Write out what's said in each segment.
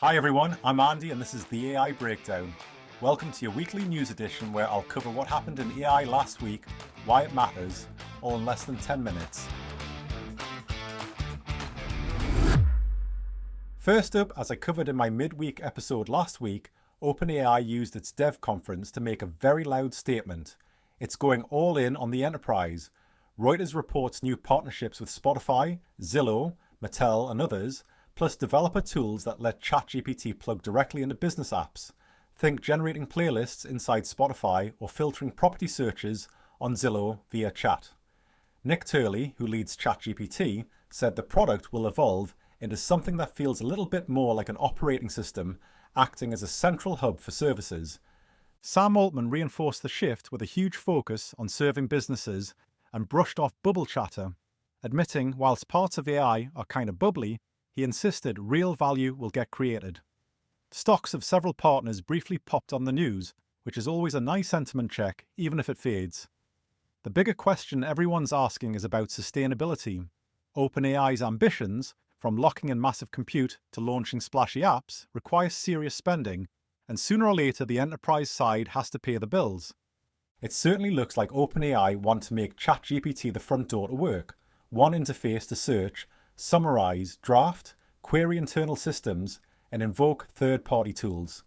Hi everyone, I'm Andy and this is the AI Breakdown. Welcome to your weekly news edition where I'll cover what happened in AI last week, why it matters, all in less than 10 minutes. First up, as I covered in my midweek episode last week, OpenAI used its dev conference to make a very loud statement. It's going all in on the enterprise. Reuters reports new partnerships with Spotify, Zillow, Mattel and others, plus developer tools that let ChatGPT plug directly into business apps. Think generating playlists inside Spotify or filtering property searches on Zillow via chat. Nick Turley, who leads ChatGPT, said the product will evolve into something that feels a little bit more like an operating system, acting as a central hub for services. Sam Altman reinforced the shift with a huge focus on serving businesses and brushed off bubble chatter, admitting whilst parts of AI are kind of bubbly, he insisted real value will get created. Stocks of several partners briefly popped on the news, which is always a nice sentiment check, even if it fades. The bigger question everyone's asking is about sustainability. OpenAI's ambitions, from locking in massive compute to launching splashy apps, require serious spending, and sooner or later the enterprise side has to pay the bills. It certainly looks like OpenAI want to make ChatGPT the front door to work, one interface to search, summarize, draft, query internal systems, and invoke third-party tools.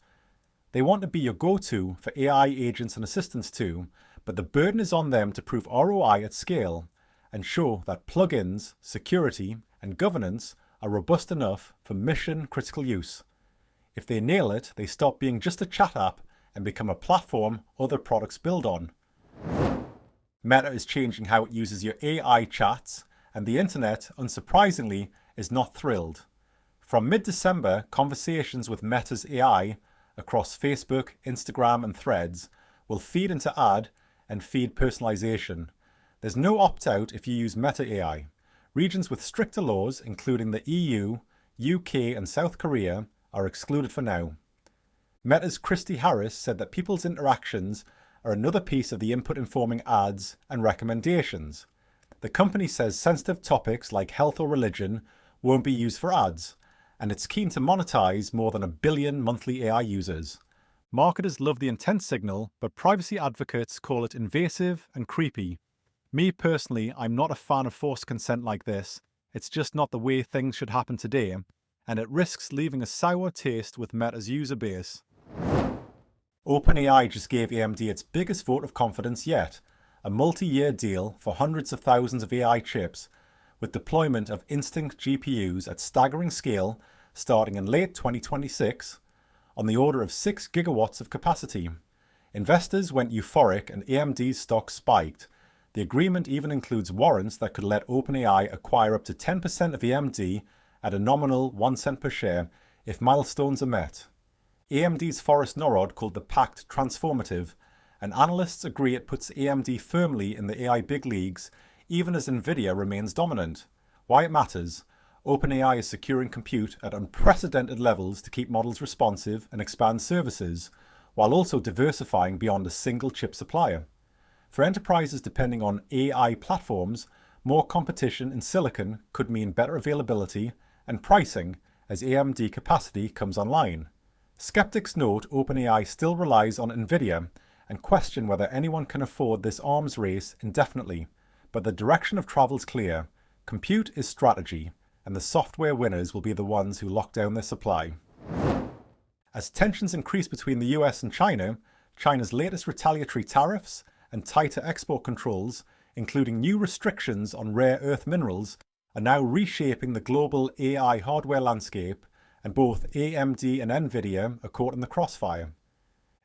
They want to be your go-to for AI agents and assistants too, but the burden is on them to prove ROI at scale and show that plugins, security, and governance are robust enough for mission-critical use. If they nail it, they stop being just a chat app and become a platform other products build on. Meta is changing how it uses your AI chats, and the internet, unsurprisingly, is not thrilled. From mid-December, conversations with Meta's AI across Facebook, Instagram and Threads will feed into ad and feed personalization. There's no opt-out if you use Meta AI. Regions with stricter laws, including the EU, UK and South Korea, are excluded for now. Meta's Christy Harris said that people's interactions are another piece of the input informing ads and recommendations. The company says sensitive topics like health or religion won't be used for ads, and it's keen to monetize more than 1 billion monthly AI users. Marketers love the intent signal, but privacy advocates call it invasive and creepy. Me personally, I'm not a fan of forced consent like this. It's just not the way things should happen today, and it risks leaving a sour taste with Meta's user base. OpenAI just gave AMD its biggest vote of confidence yet, a multi-year deal for hundreds of thousands of AI chips, with deployment of Instinct GPUs at staggering scale starting in late 2026, on the order of 6 gigawatts of capacity. Investors went euphoric and AMD's stock spiked. The agreement even includes warrants that could let OpenAI acquire up to 10% of AMD at a nominal 1 cent per share if milestones are met. AMD's Forrest Norrod called the pact transformative, and analysts agree it puts AMD firmly in the AI big leagues, even as Nvidia remains dominant. Why it matters: OpenAI is securing compute at unprecedented levels to keep models responsive and expand services, while also diversifying beyond a single chip supplier. For enterprises depending on AI platforms, more competition in silicon could mean better availability and pricing as AMD capacity comes online. Skeptics note OpenAI still relies on Nvidia and question whether anyone can afford this arms race indefinitely, but the direction of travel is clear. Compute is strategy, and the software winners will be the ones who lock down their supply. As tensions increase between the US and China, China's latest retaliatory tariffs and tighter export controls, including new restrictions on rare earth minerals, are now reshaping the global AI hardware landscape, and both AMD and Nvidia are caught in the crossfire.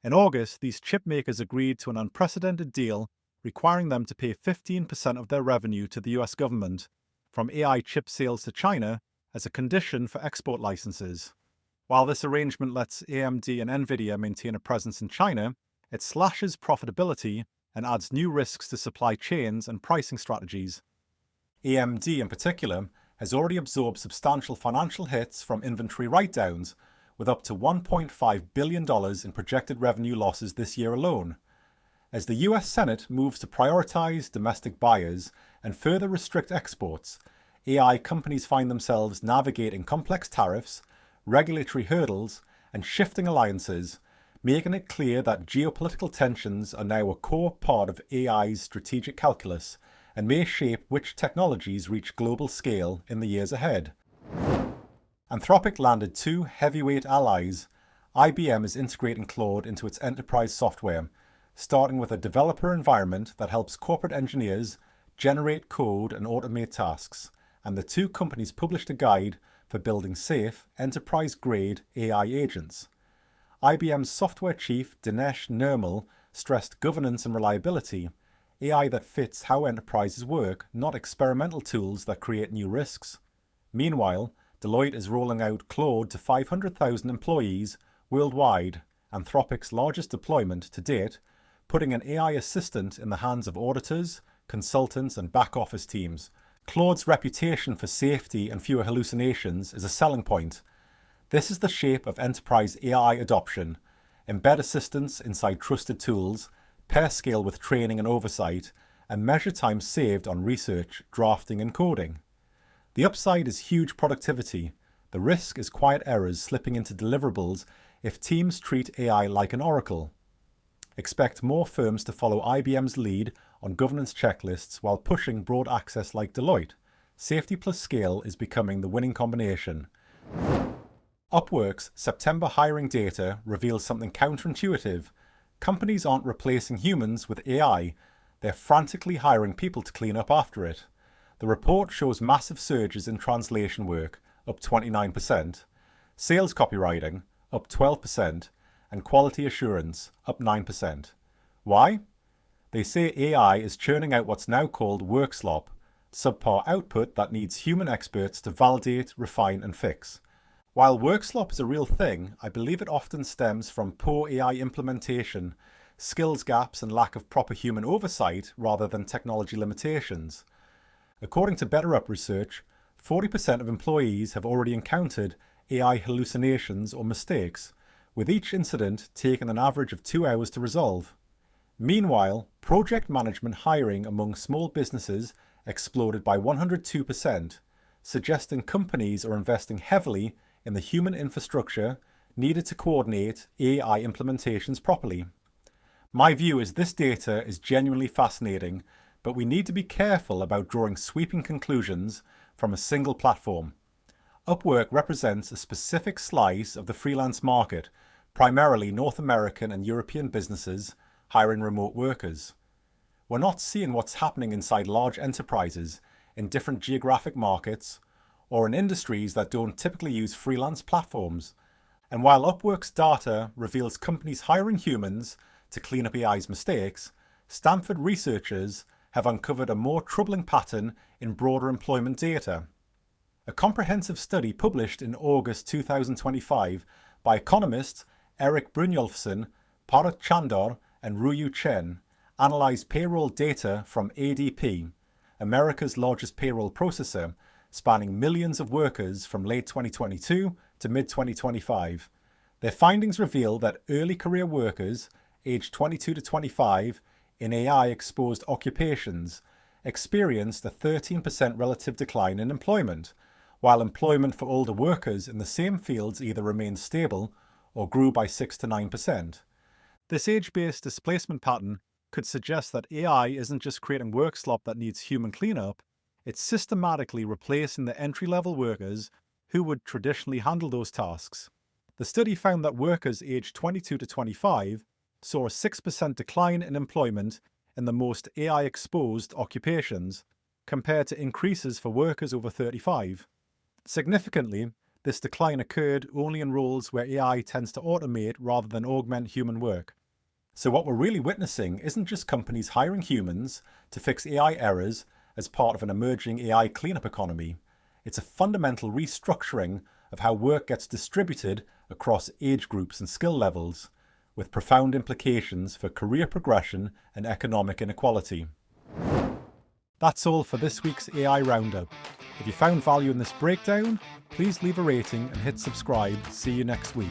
In August, these chip makers agreed to an unprecedented deal requiring them to pay 15% of their revenue to the US government from AI chip sales to China as a condition for export licenses. While this arrangement lets AMD and Nvidia maintain a presence in China, it slashes profitability and adds new risks to supply chains and pricing strategies. AMD in particular has already absorbed substantial financial hits from inventory write-downs, with up to $1.5 billion in projected revenue losses this year alone. As the US Senate moves to prioritize domestic buyers and further restrict exports, AI companies find themselves navigating complex tariffs, regulatory hurdles, and shifting alliances, making it clear that geopolitical tensions are now a core part of AI's strategic calculus and may shape which technologies reach global scale in the years ahead. Anthropic landed two heavyweight allies. IBM is integrating Claude into its enterprise software, starting with a developer environment that helps corporate engineers generate code and automate tasks, and the two companies published a guide for building safe, enterprise-grade AI agents. IBM's software chief Dinesh Nirmal stressed governance and reliability, AI that fits how enterprises work, not experimental tools that create new risks. Meanwhile, Deloitte is rolling out Claude to 500,000 employees worldwide, Anthropic's largest deployment to date, putting an AI assistant in the hands of auditors, consultants, and back-office teams. Claude's reputation for safety and fewer hallucinations is a selling point. This is the shape of enterprise AI adoption: embed assistance inside trusted tools, pair scale with training and oversight, and measure time saved on research, drafting, and coding. The upside is huge productivity. The risk is quiet errors slipping into deliverables if teams treat AI like an oracle. Expect more firms to follow IBM's lead on governance checklists while pushing broad access like Deloitte. Safety plus scale is becoming the winning combination. Upwork's September hiring data reveals something counterintuitive. Companies aren't replacing humans with AI, they're frantically hiring people to clean up after it. The report shows massive surges in translation work, up 29%, sales copywriting, up 12%, and quality assurance, up 9%. Why? They say AI is churning out what's now called workslop, subpar output that needs human experts to validate, refine, and fix. While workslop is a real thing, I believe it often stems from poor AI implementation, skills gaps, and lack of proper human oversight rather than technology limitations. According to BetterUp research, 40% of employees have already encountered AI hallucinations or mistakes, with each incident taking an average of 2 hours to resolve. Meanwhile, project management hiring among small businesses exploded by 102%, suggesting companies are investing heavily in the human infrastructure needed to coordinate AI implementations properly. My view is this data is genuinely fascinating, but we need to be careful about drawing sweeping conclusions from a single platform. Upwork represents a specific slice of the freelance market, primarily North American and European businesses hiring remote workers. We're not seeing what's happening inside large enterprises in different geographic markets or in industries that don't typically use freelance platforms. And while Upwork's data reveals companies hiring humans to clean up AI's mistakes, Stanford researchers have uncovered a more troubling pattern in broader employment data. A comprehensive study published in August 2025 by economists Eric Brynjolfsson, Bharat Chandar, and Ruyu Chen analyzed payroll data from ADP, America's largest payroll processor, spanning millions of workers from late 2022 to mid-2025. Their findings reveal that early career workers, aged 22 to 25, in AI-exposed occupations, experienced a 13% relative decline in employment, while employment for older workers in the same fields either remained stable or grew by 6 to 9%. This age-based displacement pattern could suggest that AI isn't just creating work slop that needs human cleanup, it's systematically replacing the entry-level workers who would traditionally handle those tasks. The study found that workers aged 22 to 25 saw a 6% decline in employment in the most AI-exposed occupations, compared to increases for workers over 35. Significantly, this decline occurred only in roles where AI tends to automate rather than augment human work. So what we're really witnessing isn't just companies hiring humans to fix AI errors as part of an emerging AI cleanup economy. It's a fundamental restructuring of how work gets distributed across age groups and skill levels, with profound implications for career progression and economic inequality. That's all for this week's AI Roundup. If you found value in this breakdown, please leave a rating and hit subscribe. See you next week.